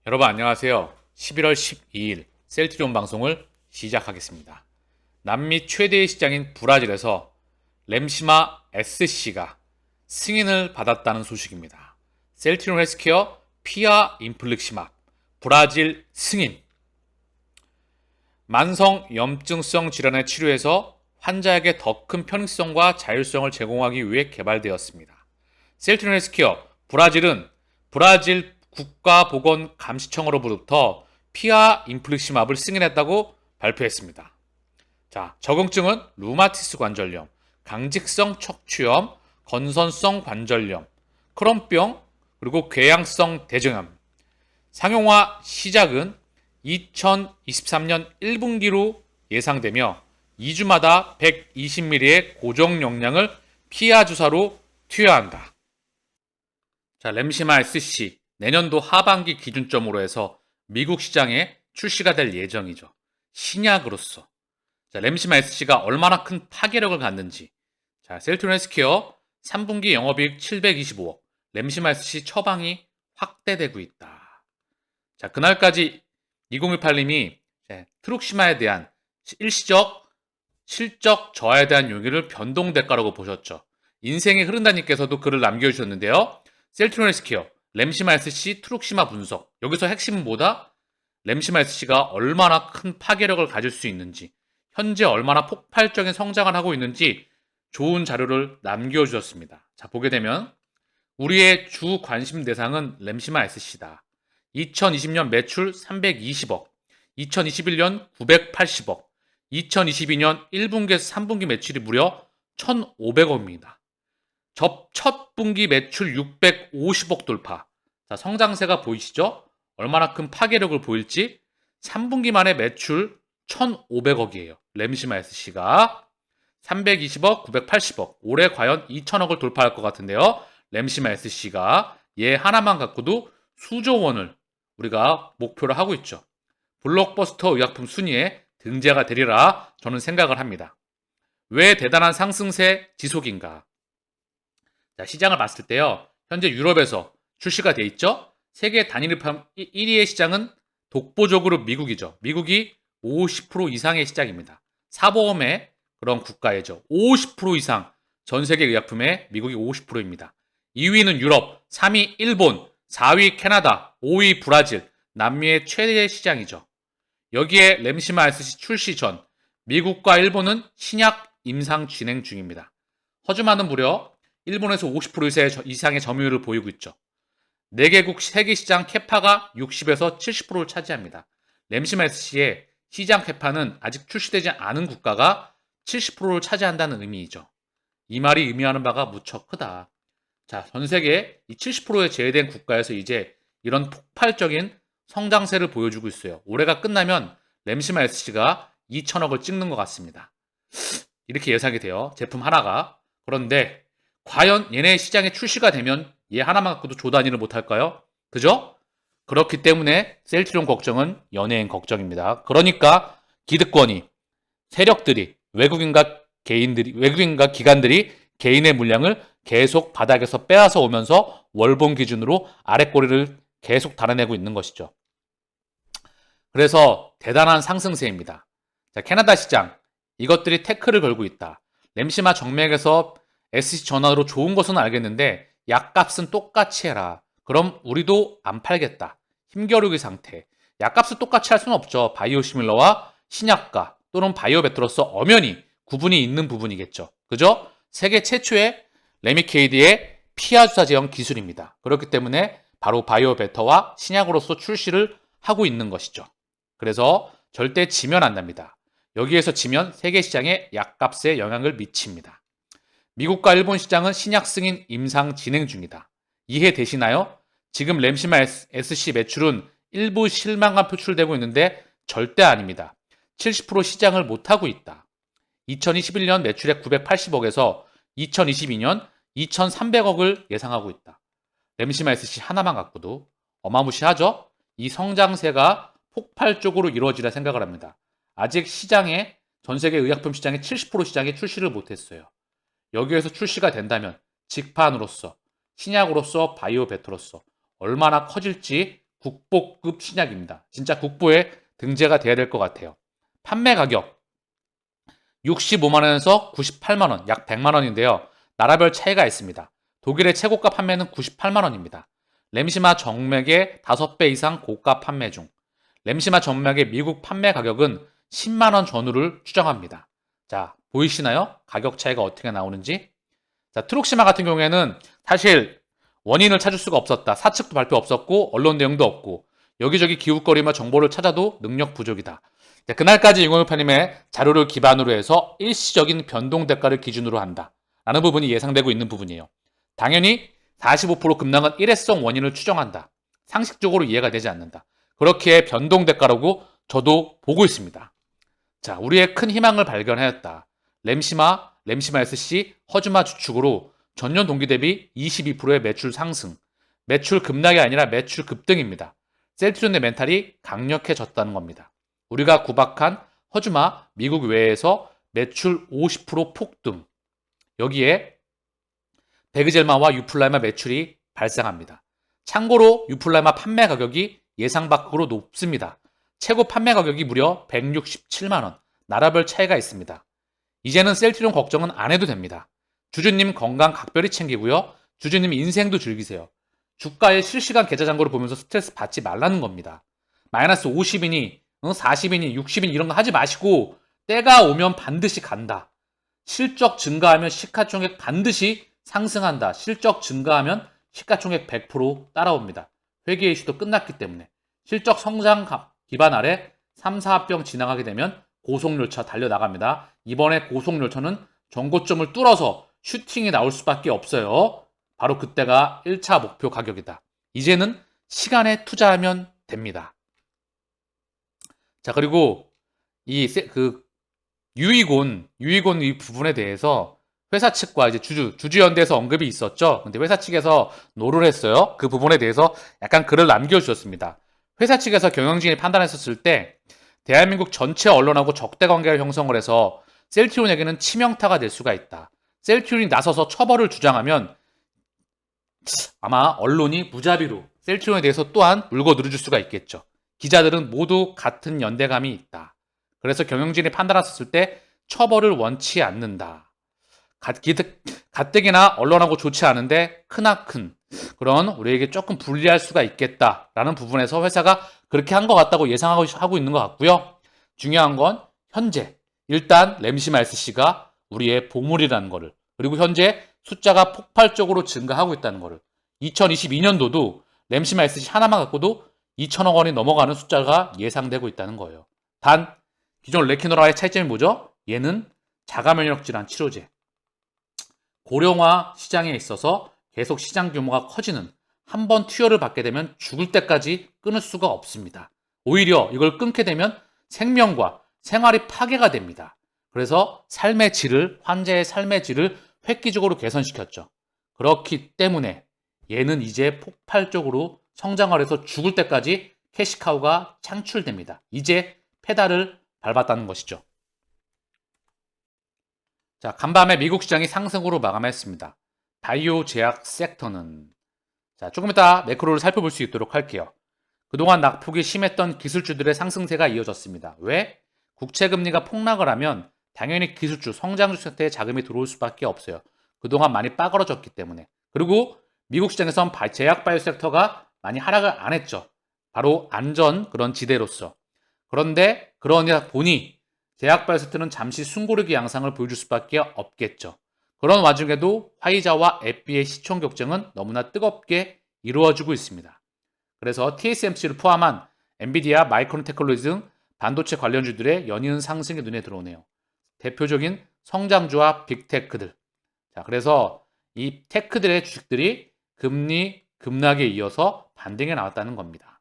여러분 안녕하세요. 11월 12일 셀트리온 방송을 시작하겠습니다. 남미 최대의 시장인 브라질에서 램시마 SC가 승인을 받았다는 소식입니다. 셀트리온 헬스케어 피아 인플릭시막 브라질 승인. 만성 염증성 질환의 치료에서 환자에게 더 큰 편익성과 자율성을 제공하기 위해 개발되었습니다. 셀트리온 헬스케어 브라질은 브라질 국가보건감시청으로부터 피아 인플릭시맙을 승인했다고 발표했습니다. 자, 적응증은 루마티스 관절염, 강직성 척추염, 건선성 관절염, 크론병, 그리고 궤양성 대증염. 상용화 시작은 2023년 1분기로 예상되며 2주마다 120ml의 고정 용량을 피아 주사로 투여한다. 자, 램시마 SC 내년도 하반기 기준점으로 해서 미국 시장에 출시가 될 예정이죠. 신약으로서. 자, 램시마 SC가 얼마나 큰 파괴력을 갖는지. 자, 셀트리온 헬스케어 3분기 영업이익 725억. 램시마 SC 처방이 확대되고 있다. 자, 그날까지 2018님이 트룩시마에 대한 일시적 실적 저하에 대한 용의를 변동 대가라고 보셨죠. 인생이 흐른다님께서도 글을 남겨주셨는데요. 셀트리온 헬스케어 램시마 SC 트룩시마 분석. 여기서 핵심은 뭐다? 램시마 SC가 얼마나 큰 파괴력을 가질 수 있는지, 현재 얼마나 폭발적인 성장을 하고 있는지 좋은 자료를 남겨주셨습니다. 자, 보게 되면 우리의 주 관심 대상은 램시마 SC다. 2020년 매출 320억, 2021년 980억, 2022년 1분기에서 3분기 매출이 무려 1,500억입니다. 첫 분기 매출 650억 돌파. 자, 성장세가 보이시죠? 얼마나 큰 파괴력을 보일지. 3분기 만에 매출 1,500억이에요. 램시마 SC가 320억, 980억. 올해 과연 2,000억을 돌파할 것 같은데요. 램시마 SC가 얘 하나만 갖고도 수조 원을 우리가 목표로 하고 있죠. 블록버스터 의약품 순위에 등재가 되리라 저는 생각을 합니다. 왜 대단한 상승세 지속인가? 자, 시장을 봤을 때요. 현재 유럽에서 출시가 돼 있죠. 세계 단일 의판 1위의 시장은 독보적으로 미국이죠. 미국이 50% 이상의 시장입니다. 사보험의 그런 국가이죠. 50% 이상 전 세계 의약품의 미국이 50%입니다. 2위는 유럽, 3위 일본, 4위 캐나다, 5위 브라질, 남미의 최대 시장이죠. 여기에 램시마 SC 출시 전 미국과 일본은 신약 임상 진행 중입니다. 허즈만은 무려 일본에서 50% 이상의 점유율을 보이고 있죠. 4개국 세계 시장 캐파가 60에서 70%를 차지합니다. 램시마 SC의 시장 캐파는 아직 출시되지 않은 국가가 70%를 차지한다는 의미이죠. 이 말이 의미하는 바가 무척 크다. 자, 전 세계 이 70%에 제외된 국가에서 이제 이런 폭발적인 성장세를 보여주고 있어요. 올해가 끝나면 램시마 SC가 2,000억을 찍는 것 같습니다. 이렇게 예상이 돼요. 제품 하나가. 그런데 과연 얘네 시장에 출시가 되면 얘 하나만 갖고도 조 단위를 못할까요? 그죠? 그렇기 때문에 셀트리온 걱정은 연예인 걱정입니다. 그러니까 기득권이, 세력들이, 외국인과 기관들이 개인의 물량을 계속 바닥에서 빼앗아 오면서 월봉 기준으로 아랫꼬리를 계속 달아내고 있는 것이죠. 그래서 대단한 상승세입니다. 자, 캐나다 시장, 이것들이 태클을 걸고 있다. 램시마 정맥에서 SC 전환으로 좋은 것은 알겠는데 약값은 똑같이 해라. 그럼 우리도 안 팔겠다. 힘겨루기 상태. 약값을 똑같이 할 수는 없죠. 바이오시밀러와 신약가 또는 바이오베터로서 엄연히 구분이 있는 부분이겠죠. 그죠? 세계 최초의 레미케이드의 피하 주사 제형 기술입니다. 그렇기 때문에 바로 바이오베터와 신약으로서 출시를 하고 있는 것이죠. 그래서 절대 지면 안 됩니다. 여기에서 지면 세계 시장에 약값에 영향을 미칩니다. 미국과 일본 시장은 신약 승인 임상 진행 중이다. 이해되시나요? 지금 램시마 SC 매출은 일부 실망감 표출되고 있는데 절대 아닙니다. 70% 시장을 못하고 있다. 2021년 매출액 980억에서 2022년 2,300억을 예상하고 있다. 램시마 SC 하나만 갖고도 어마무시하죠? 이 성장세가 폭발적으로 이루어지라 생각을 합니다. 아직 시장에, 전 세계 의약품 시장의 70% 시장에 출시를 못했어요. 여기에서 출시가 된다면 직판으로서, 신약으로서, 바이오베터로서 얼마나 커질지 국보급 신약입니다. 진짜 국보에 등재가 돼야 될 것 같아요. 판매 가격 65만 원에서 98만 원, 약 100만 원인데요. 나라별 차이가 있습니다. 독일의 최고가 판매는 98만 원입니다. 램시마 정맥의 5배 이상 고가 판매 중. 램시마 정맥의 미국 판매 가격은 10만 원 전후를 추정합니다. 자, 보이시나요? 가격 차이가 어떻게 나오는지. 자, 트룩시마 같은 경우에는 사실 원인을 찾을 수가 없었다. 사측도 발표 없었고 언론 내용도 없고 여기저기 기웃거리며 정보를 찾아도 능력 부족이다. 자, 그날까지 윤광표님의 자료를 기반으로 해서 일시적인 변동 대가를 기준으로 한다. 라는 부분이 예상되고 있는 부분이에요. 당연히 45% 급락은 일회성 원인을 추정한다. 상식적으로 이해가 되지 않는다. 그렇게 변동 대가라고 저도 보고 있습니다. 자, 우리의 큰 희망을 발견하였다. 램시마 SC, 허즈마 주축으로 전년 동기 대비 22%의 매출 상승. 매출 급락이 아니라 매출 급등입니다. 셀트리온의 멘탈이 강력해졌다는 겁니다. 우리가 구박한 허즈마 미국 외에서 매출 50% 폭등. 여기에 베그젤마와 유플라이마 매출이 발생합니다. 참고로 유플라이마 판매 가격이 예상 밖으로 높습니다. 최고 판매 가격이 무려 167만 원. 나라별 차이가 있습니다. 이제는 셀트리온 걱정은 안 해도 됩니다. 주주님 건강 각별히 챙기고요. 주주님 인생도 즐기세요. 주가의 실시간 계좌 잔고를 보면서 스트레스 받지 말라는 겁니다. 마이너스 50이니 40이니 60이니 이런 거 하지 마시고 때가 오면 반드시 간다. 실적 증가하면 시가총액 반드시 상승한다. 실적 증가하면 시가총액 100% 따라옵니다. 회계 이슈도 끝났기 때문에 실적 성장 기반 아래 3, 4합병 지나가게 되면 고속열차 달려나갑니다. 이번에 고속열차는 전고점을 뚫어서 슈팅이 나올 수밖에 없어요. 바로 그때가 1차 목표 가격이다. 이제는 시간에 투자하면 됩니다. 자, 그리고 유이곤 이 부분에 대해서 회사 측과 이제 주주연대에서 언급이 있었죠. 근데 회사 측에서 노를 했어요. 그 부분에 대해서 약간 글을 남겨주셨습니다. 회사 측에서 경영진이 판단했었을 때 대한민국 전체 언론하고 적대 관계를 형성을 해서 셀트리온에게는 치명타가 될 수가 있다. 셀트리온이 나서서 처벌을 주장하면 아마 언론이 무자비로 셀트리온에 대해서 또한 물고 늘어줄 수가 있겠죠. 기자들은 모두 같은 연대감이 있다. 그래서 경영진이 판단했을 때 처벌을 원치 않는다. 가뜩이나 언론하고 좋지 않은데 크나큰 그런 우리에게 조금 불리할 수가 있겠다라는 부분에서 회사가 그렇게 한 것 같다고 예상하고 있는 것 같고요. 중요한 건 현재 일단 램시마 SC가 우리의 보물이라는 거를 그리고 현재 숫자가 폭발적으로 증가하고 있다는 거를 2022년도도 램시마 SC 하나만 갖고도 2천억 원이 넘어가는 숫자가 예상되고 있다는 거예요. 단 기존 레키노라의 차이점이 뭐죠? 얘는 자가면역 질환 치료제 고령화 시장에 있어서 계속 시장 규모가 커지는 한 번 투여를 받게 되면 죽을 때까지 끊을 수가 없습니다. 오히려 이걸 끊게 되면 생명과 생활이 파괴가 됩니다. 그래서 환자의 삶의 질을 획기적으로 개선시켰죠. 그렇기 때문에 얘는 이제 폭발적으로 성장을 해서 죽을 때까지 캐시카우가 창출됩니다. 이제 페달을 밟았다는 것이죠. 자, 간밤에 미국 시장이 상승으로 마감했습니다. 바이오 제약 섹터는 자, 조금 이따 매크로를 살펴볼 수 있도록 할게요. 그동안 낙폭이 심했던 기술주들의 상승세가 이어졌습니다. 왜? 국채금리가 폭락을 하면 당연히 기술주, 성장주 섹터에 자금이 들어올 수밖에 없어요. 그동안 많이 빠그러졌기 때문에. 그리고 미국 시장에선 제약 바이오 섹터가 많이 하락을 안 했죠. 바로 안전 그런 지대로서. 그런데 그러냐 보니 제약 바이오 섹터는 잠시 숨고르기 양상을 보여줄 수밖에 없겠죠. 그런 와중에도 화이자와 에피의 시총 경쟁은 너무나 뜨겁게 이루어지고 있습니다. 그래서 TSMC를 포함한 엔비디아, 마이크론 테크놀로지 등 반도체 관련주들의 연이은 상승이 눈에 들어오네요. 대표적인 성장주와 빅테크들. 자, 그래서 이 테크들의 주식들이 금리 급락에 이어서 반등에 나왔다는 겁니다.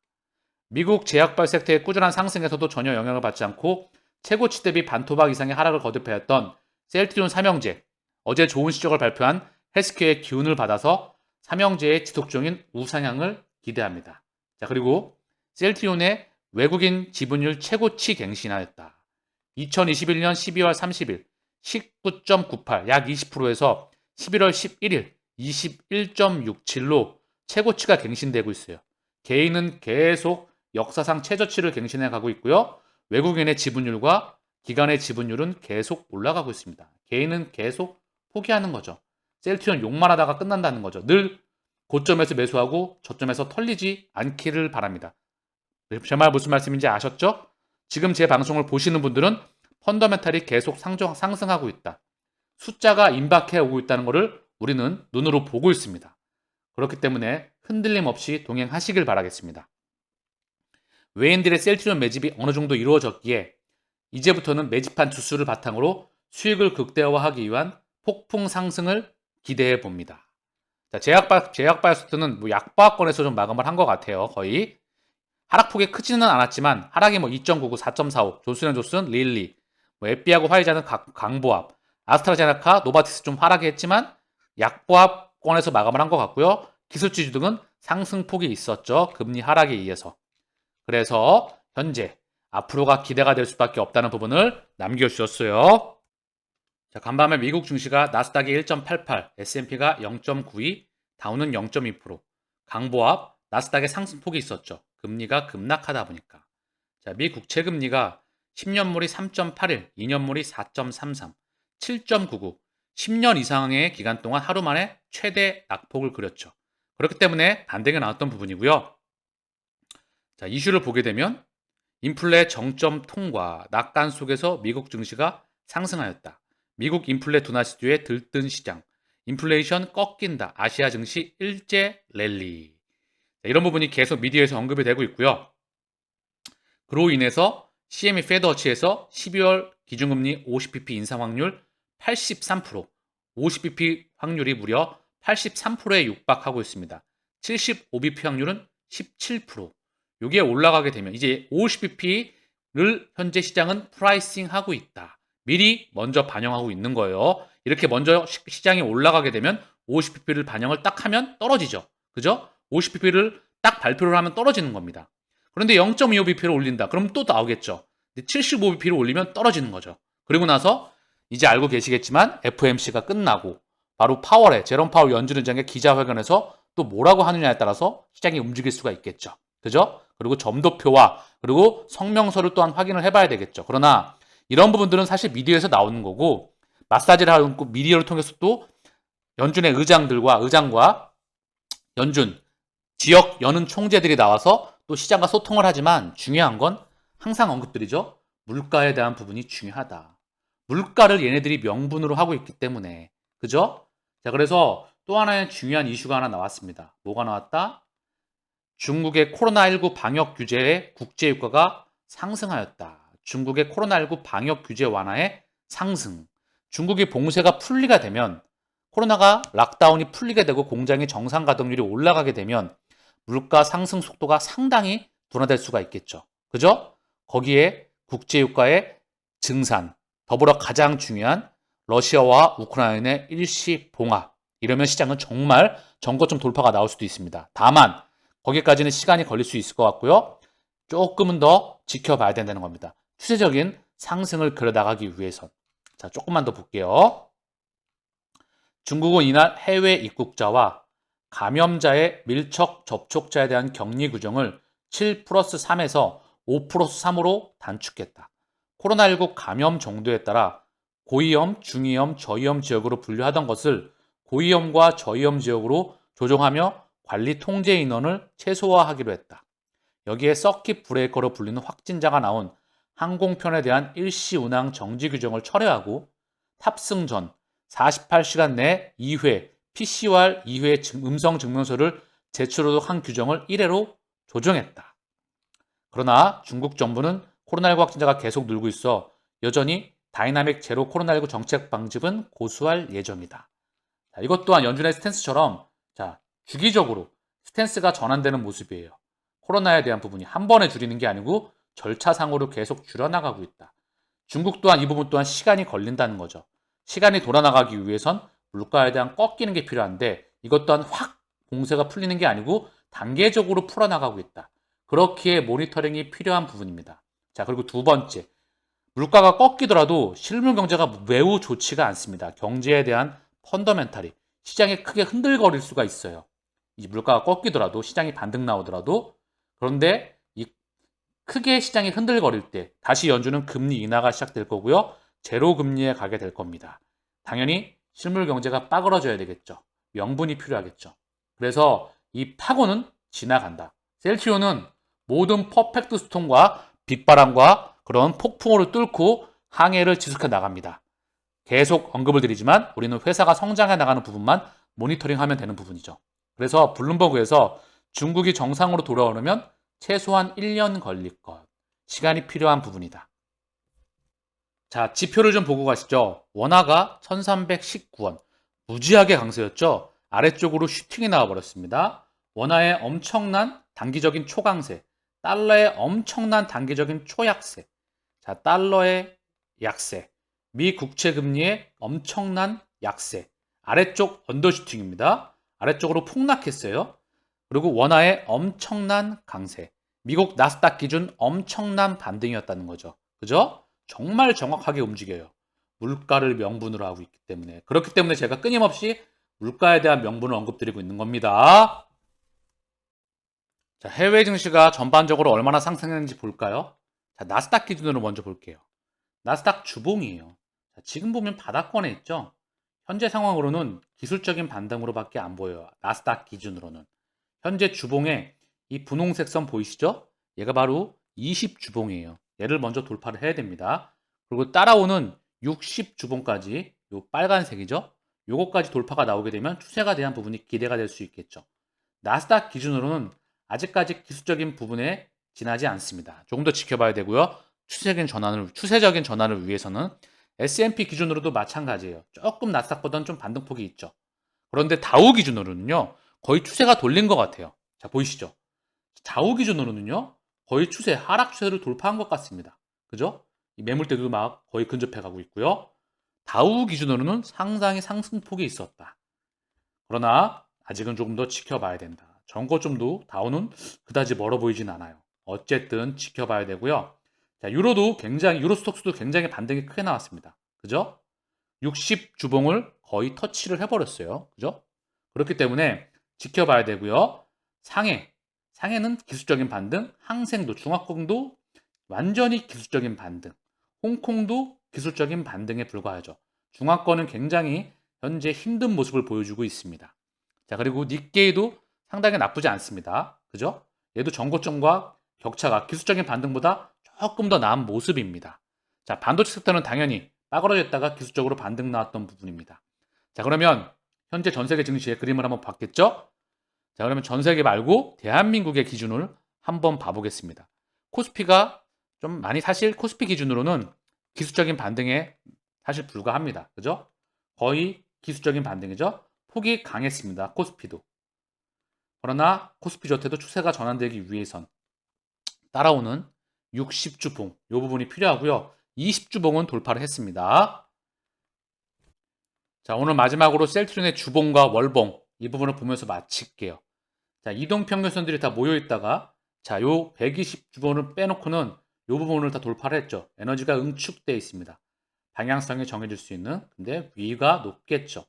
미국 제약바이오 섹터의 꾸준한 상승에서도 전혀 영향을 받지 않고 최고치 대비 반토막 이상의 하락을 거듭해왔던 셀트리온 삼형제, 어제 좋은 실적을 발표한 헬스케어의 기운을 받아서 삼형제의 지속적인 우상향을 기대합니다. 자, 그리고 셀트리온의 외국인 지분율 최고치 갱신하였다. 2021년 12월 30일 19.98, 약 20%에서 11월 11일 21.67로 최고치가 갱신되고 있어요. 개인은 계속 역사상 최저치를 갱신해 가고 있고요. 외국인의 지분율과 기관의 지분율은 계속 올라가고 있습니다. 개인은 계속 포기하는 거죠. 셀트리온 욕만 하다가 끝난다는 거죠. 늘 고점에서 매수하고 저점에서 털리지 않기를 바랍니다. 제 말 무슨 말씀인지 아셨죠? 지금 제 방송을 보시는 분들은 펀더멘탈이 계속 상승하고 있다. 숫자가 임박해 오고 있다는 것을 우리는 눈으로 보고 있습니다. 그렇기 때문에 흔들림 없이 동행하시길 바라겠습니다. 외인들의 셀트리온 매집이 어느 정도 이루어졌기에 이제부터는 매집한 주수를 바탕으로 수익을 극대화하기 위한 폭풍 상승을 기대해 봅니다. 자, 제약바이오스트는 뭐 약보합권에서 좀 마감을 한 것 같아요. 거의 하락폭이 크지는 않았지만 하락이 뭐 2.99, 4.45, 존슨앤존슨, 릴리, 뭐 에피하고 화이자는 강보합, 아스트라제네카, 노바티스 좀 하락이 했지만 약보합권에서 마감을 한 것 같고요. 기술주주 등은 상승폭이 있었죠. 금리 하락에 의해서. 그래서 현재 앞으로가 기대가 될 수밖에 없다는 부분을 남겨주셨어요. 자, 간밤에 미국 증시가 나스닥이 1.88, S&P가 0.92, 다우는 0.2%, 강보합, 나스닥의 상승폭이 있었죠. 금리가 급락하다 보니까. 자, 미 국채 금리가 10년물이 3.81, 2년물이 4.33, 7.99, 10년 이상의 기간 동안 하루 만에 최대 낙폭을 그렸죠. 그렇기 때문에 반등이 나왔던 부분이고요. 자, 이슈를 보게 되면 인플레 정점 통과, 낙관 속에서 미국 증시가 상승하였다. 미국 인플레 둔화 시주에 들뜬 시장, 인플레이션 꺾인다, 아시아 증시 일제 랠리. 자, 이런 부분이 계속 미디어에서 언급이 되고 있고요. 그로 인해서 CME 페드워치에서 12월 기준금리 50bp 인상 확률 83%, 50bp 확률이 무려 83%에 육박하고 있습니다. 75bp 확률은 17%. 이게 올라가게 되면 이제 50bp를 현재 시장은 프라이싱하고 있다. 미리 먼저 반영하고 있는 거예요. 이렇게 먼저 시장이 올라가게 되면 50bp를 반영을 딱 하면 떨어지죠. 그죠? 50bp를 딱 발표를 하면 떨어지는 겁니다. 그런데 0.25bp를 올린다. 그럼 또 나오겠죠. 75bp를 올리면 떨어지는 거죠. 그리고 나서 이제 알고 계시겠지만 FOMC가 끝나고 바로 파월에 제롬 파월 연준 의장의 기자회견에서 또 뭐라고 하느냐에 따라서 시장이 움직일 수가 있겠죠. 그죠? 그리고 점도표와 그리고 성명서를 또한 확인을 해봐야 되겠죠. 그러나 이런 부분들은 사실 미디어에서 나오는 거고 마사지를 하고 미디어를 통해서 또 연준의 의장과 연준 지역 연은 총재들이 나와서 또 시장과 소통을 하지만 중요한 건 항상 언급드리죠. 물가에 대한 부분이 중요하다. 물가를 얘네들이 명분으로 하고 있기 때문에 그죠? 자, 그래서 또 하나의 중요한 이슈가 하나 나왔습니다. 뭐가 나왔다? 중국의 코로나19 방역 규제의 국제유가가 상승하였다. 중국의 코로나19 방역 규제 완화의 상승. 중국이 봉쇄가 풀리게 되면 코로나가 락다운이 풀리게 되고 공장의 정상 가동률이 올라가게 되면 물가 상승 속도가 상당히 둔화될 수가 있겠죠. 그죠? 거기에 국제유가의 증산, 더불어 가장 중요한 러시아와 우크라이나의 일시 봉합. 이러면 시장은 정말 전고점 돌파가 나올 수도 있습니다. 다만 거기까지는 시간이 걸릴 수 있을 것 같고요. 조금은 더 지켜봐야 된다는 겁니다. 추세적인 상승을 그려나가기 위해선. 자, 조금만 더 볼게요. 중국은 이날 해외 입국자와 감염자의 밀접 접촉자에 대한 격리 규정을 7+3에서 5+3으로 단축했다. 코로나19 감염 정도에 따라 고위험, 중위험, 저위험 지역으로 분류하던 것을 고위험과 저위험 지역으로 조정하며 관리 통제 인원을 최소화하기로 했다. 여기에 서킷 브레이커로 불리는 확진자가 나온 항공편에 대한 일시 운항 정지 규정을 철회하고 탑승 전 48시간 내 2회 PCR 2회 음성 증명서를 제출하도록 한 규정을 1회로 조정했다. 그러나 중국 정부는 코로나19 확진자가 계속 늘고 있어 여전히 다이나믹 제로 코로나19 정책 방집은 고수할 예정이다. 자, 이것 또한 연준의 스탠스처럼 자, 주기적으로 스탠스가 전환되는 모습이에요. 코로나에 대한 부분이 한 번에 줄이는 게 아니고 절차상으로 계속 줄여나가고 있다. 중국 또한 이 부분 또한 시간이 걸린다는 거죠. 시간이 돌아나가기 위해선 물가에 대한 꺾이는 게 필요한데 이것 또한 확 봉쇄가 풀리는 게 아니고 단계적으로 풀어나가고 있다. 그렇기에 모니터링이 필요한 부분입니다. 자, 그리고 두 번째, 물가가 꺾이더라도 실물 경제가 매우 좋지가 않습니다. 경제에 대한 펀더멘탈이 시장에 크게 흔들거릴 수가 있어요. 이 물가가 꺾이더라도 시장이 반등 나오더라도 그런데 이 크게 시장이 흔들거릴 때 다시 연준은 금리 인하가 시작될 거고요. 제로 금리에 가게 될 겁니다. 당연히 실물 경제가 빠그러져야 되겠죠. 명분이 필요하겠죠. 그래서 이 파고는 지나간다. 셀트리온은 모든 퍼펙트 스톰과 빗바람과 그런 폭풍우를 뚫고 항해를 지속해 나갑니다. 계속 언급을 드리지만 우리는 회사가 성장해 나가는 부분만 모니터링하면 되는 부분이죠. 그래서 블룸버그에서 중국이 정상으로 돌아오려면 최소한 1년 걸릴 것. 시간이 필요한 부분이다. 자, 지표를 좀 보고 가시죠. 원화가 1319원. 무지하게 강세였죠. 아래쪽으로 슈팅이 나와버렸습니다. 원화의 엄청난 단기적인 초강세. 달러의 엄청난 단기적인 초약세. 자, 달러의 약세. 미 국채 금리의 엄청난 약세. 아래쪽 언더슈팅입니다. 아래쪽으로 폭락했어요. 그리고 원화의 엄청난 강세. 미국 나스닥 기준 엄청난 반등이었다는 거죠. 그죠? 정말 정확하게 움직여요. 물가를 명분으로 하고 있기 때문에. 그렇기 때문에 제가 끊임없이 물가에 대한 명분을 언급드리고 있는 겁니다. 자, 해외 증시가 전반적으로 얼마나 상승했는지 볼까요? 자, 나스닥 기준으로 먼저 볼게요. 나스닥 주봉이에요. 자, 지금 보면 바닥권에 있죠? 현재 상황으로는 기술적인 반등으로밖에 안 보여요. 나스닥 기준으로는. 현재 주봉에 이 분홍색 선 보이시죠? 얘가 바로 20 주봉이에요. 얘를 먼저 돌파를 해야 됩니다. 그리고 따라오는 60 주봉까지 요 빨간색이죠? 요거까지 돌파가 나오게 되면 추세가 대한 부분이 기대가 될 수 있겠죠. 나스닥 기준으로는 아직까지 기술적인 부분에 지나지 않습니다. 조금 더 지켜봐야 되고요. 추세적인 전환을 위해서는 S&P 기준으로도 마찬가지예요. 조금 나스닥보다는 좀 반등폭이 있죠. 그런데 다우 기준으로는요. 거의 추세가 돌린 것 같아요. 자, 보이시죠? 다우 기준으로는요. 거의 하락 추세를 돌파한 것 같습니다. 그죠? 이 매물대도 막 거의 근접해 가고 있고요. 다우 기준으로는 상당히 상승폭이 있었다. 그러나 아직은 조금 더 지켜봐야 된다. 전고점도 다우는 그다지 멀어 보이진 않아요. 어쨌든 지켜봐야 되고요. 자, 유로스톡스도 굉장히 반등이 크게 나왔습니다. 그죠? 60 주봉을 거의 터치를 해버렸어요. 그죠? 그렇기 때문에 지켜봐야 되고요. 상해는 기술적인 반등, 항생도, 중화권도 완전히 기술적인 반등, 홍콩도 기술적인 반등에 불과하죠. 중화권은 굉장히 현재 힘든 모습을 보여주고 있습니다. 자, 그리고 니케이도 상당히 나쁘지 않습니다. 그죠? 얘도 전고점과 격차가 기술적인 반등보다 조금 더 나은 모습입니다. 자, 반도체 섹터는 당연히 빠그러졌다가 기술적으로 반등 나왔던 부분입니다. 자, 그러면 현재 전 세계 증시의 그림을 한번 봤겠죠? 자, 그러면 전 세계 말고 대한민국의 기준을 한번 봐보겠습니다. 코스피가 좀 많이 사실 코스피 기준으로는 기술적인 반등에 사실 불과합니다. 그죠? 거의 기술적인 반등이죠. 폭이 강했습니다. 코스피도. 그러나 코스피 저태도 추세가 전환되기 위해선 따라오는 60주봉 이 부분이 필요하고요. 20주봉은 돌파를 했습니다. 자, 오늘 마지막으로 셀트리온의 주봉과 월봉 이 부분을 보면서 마칠게요. 자, 이동평균선들이 다 모여있다가 자, 요 120주봉을 빼놓고는 요 부분을 다 돌파를 했죠. 에너지가 응축되어 있습니다. 방향성이 정해질 수 있는 근데 위가 높겠죠.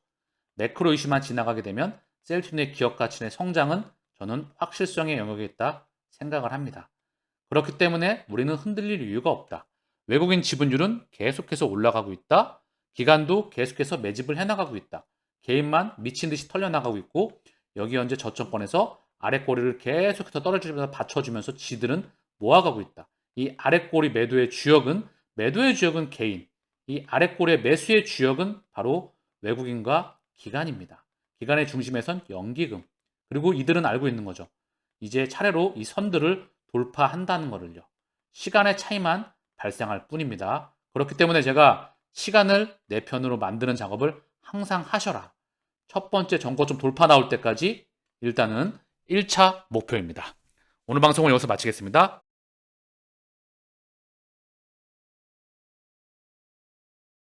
매크로 이슈만 지나가게 되면 셀트리온의 기업 가치의 성장은 저는 확실성의 영역에 있다 생각을 합니다. 그렇기 때문에 우리는 흔들릴 이유가 없다. 외국인 지분율은 계속해서 올라가고 있다. 기관도 계속해서 매집을 해나가고 있다. 개인만 미친 듯이 털려나가고 있고 여기 현재 저점권에서 아랫꼬리를 계속해서 떨어지면서 받쳐주면서 지들은 모아가고 있다. 이 아랫꼬리 매도의 주역은 개인. 이 아랫꼬리의 매수의 주역은 바로 외국인과 기관입니다. 기관의 중심에선 연기금. 그리고 이들은 알고 있는 거죠. 이제 차례로 이 선들을 돌파한다는 거를요. 시간의 차이만 발생할 뿐입니다. 그렇기 때문에 제가 시간을 내 편으로 만드는 작업을 항상 하셔라. 첫 번째 전고점 돌파 나올 때까지 일단은 1차 목표입니다. 오늘 방송을 여기서 마치겠습니다.